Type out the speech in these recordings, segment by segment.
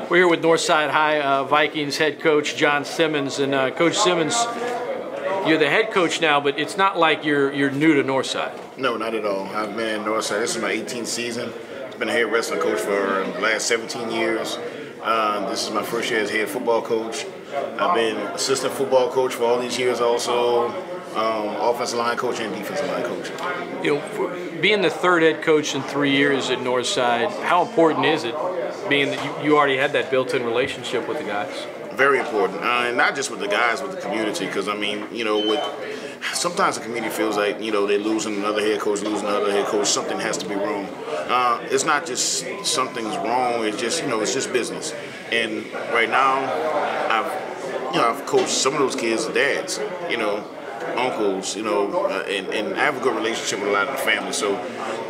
We're here with Northside High Vikings head coach John Simmons, and Coach Simmons, you're the head coach now, but it's not like you're new to Northside. No, not at all. I've been in Northside. This is my 18th season. I've been a head wrestling coach for the last 17 years. This is my first year as head football coach. I've been assistant football coach for all these years also, offensive line coach and defensive line coach. You know, being the third head coach in 3 years at Northside, how important is it, being that you already had that built-in relationship with the guys? Very important, and not just with the guys, with the community. Because I mean, you know, sometimes the community feels like, you know, they're losing another head coach, something has to be wrong. It's not just something's wrong. It's just, you know, it's just business. And right now, I've coached some of those kids' dads, you know, uncles, you know, and I have a good relationship with a lot of the family. So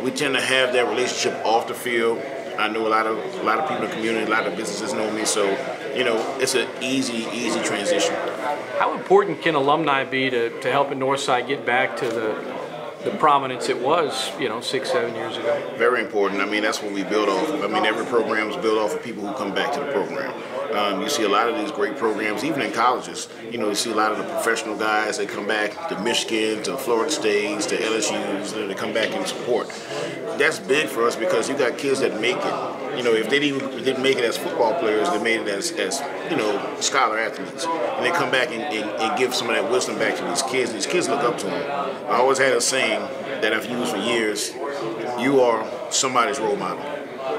we tend to have that relationship off the field. I know a lot of people in the community, a lot of businesses know me, so you know it's an easy transition. How important can alumni be to helping Northside get back to the prominence it was, you know, 6-7 years ago? Very important. I mean, that's what we build off of. I mean, every program is built off of people who come back to the program. You see a lot of these great programs, even in colleges. You know, you see a lot of the professional guys, they come back to Michigan, to Florida States, to LSU's, they come back and support. That's big for us because you got kids that make it. You know, if they didn't make it as football players, they made it as you know, scholar athletes. And they come back and give some of that wisdom back to these kids. These kids look up to them. I always had a saying that I've used for years: you are somebody's role model.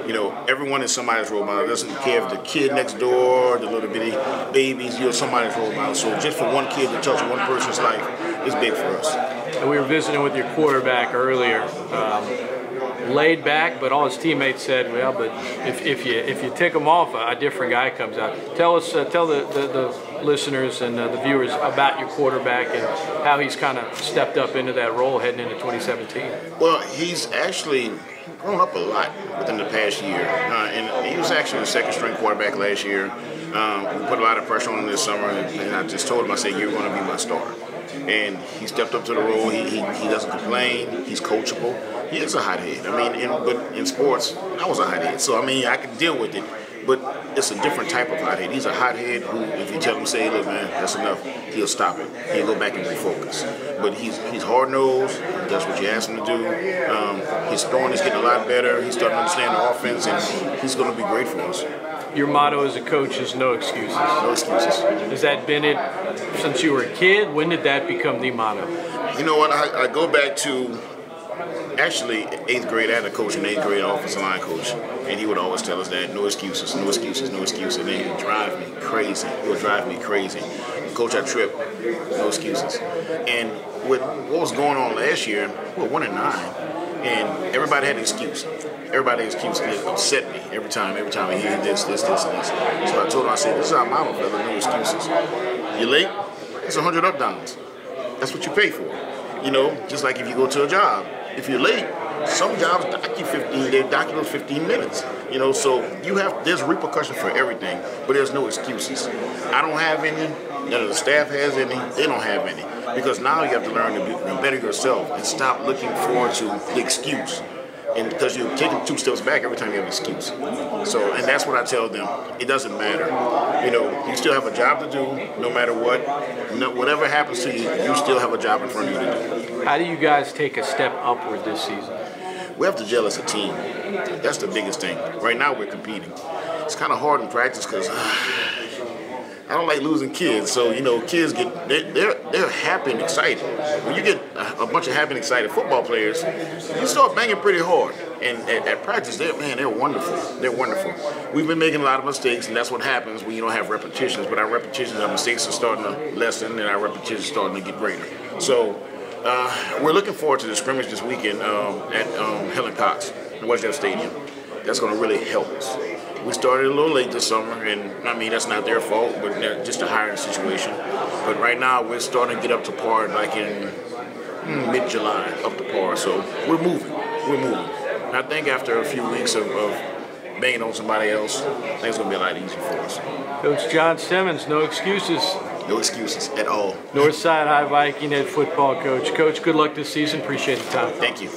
You know, everyone is somebody's role model. It doesn't care if the kid next door, the little bitty babies, you're somebody's role model. So just for one kid to touch one person's life is big for us. And we were visiting with your quarterback earlier. Laid back, but all his teammates said, well, but if you tick him off, a different guy comes out. Tell the listeners and the viewers about your quarterback and how he's kind of stepped up into that role heading into 2017. Well, he's actually grown up a lot within the past year, and he was actually the second-string quarterback last year. We put a lot of pressure on him this summer, and I just told him, I said, you're going to be my star. And he stepped up to the role. He doesn't complain. He's coachable. He is a hothead. I mean, but in sports, I was a hothead. So, I mean, I can deal with it. But it's a different type of hothead. He's a hothead who, if you tell him, say, look, man, that's enough, he'll stop it. He'll go back and refocus. But he's hard-nosed. He does what you ask him to do. His throwing is getting a lot better. He's starting to understand the offense, and he's going to be great for us. Your motto as a coach is no excuses. No excuses. Has that been it since you were a kid? When did that become the motto? You know what? I go back to actually 8th grade. I had a coach in 8th grade, offensive line coach, and he would always tell us that no excuses, no excuses, no excuses. And it would drive me crazy. It would drive me crazy. Coach, I tripped. No excuses. And with what was going on last year, we were 1-9, and everybody had an excuse. Everybody had an excuse, and it upset me every time I hear this, and this. So I told him, I said, this is our motto, brother, no excuses. You're late, it's 100 up downs. That's what you pay for. You know, just like if you go to a job. If you're late, some jobs dock you 15, they dock you those 15 minutes. You know, so there's repercussions for everything, but there's no excuses. I don't have any, none of the staff has any, they don't have any. Because now you have to learn to better yourself and stop looking forward to the excuse. And because you're taking 2 steps back every time you have an excuse. So, and that's what I tell them. It doesn't matter. You know, you still have a job to do, no matter what. Whatever happens to you, you still have a job in front of you to do. How do you guys take a step upward this season? We have to gel as a team. That's the biggest thing. Right now, we're competing. It's kind of hard in practice because I don't like losing kids. So, you know, kids they're happy and excited. When you get a bunch of happy and excited football players, you start banging pretty hard. And at practice, they're wonderful. They're wonderful. We've been making a lot of mistakes, and that's what happens when you don't have repetitions. But our repetitions, our mistakes are starting to lessen, and our repetitions are starting to get greater. So we're looking forward to the scrimmage this weekend at Helen Cox in Westdale Stadium. That's going to really help us. We started a little late this summer, and I mean, that's not their fault, but just a hiring situation. But right now, we're starting to get up to par like in mid-July, up to par. So we're moving. And I think after a few weeks of banging on somebody else, I think it's going to be a lot easier for us. Coach John Simmons, no excuses. No excuses at all. Northside High Viking head football coach. Coach, good luck this season. Appreciate the time. Thank you.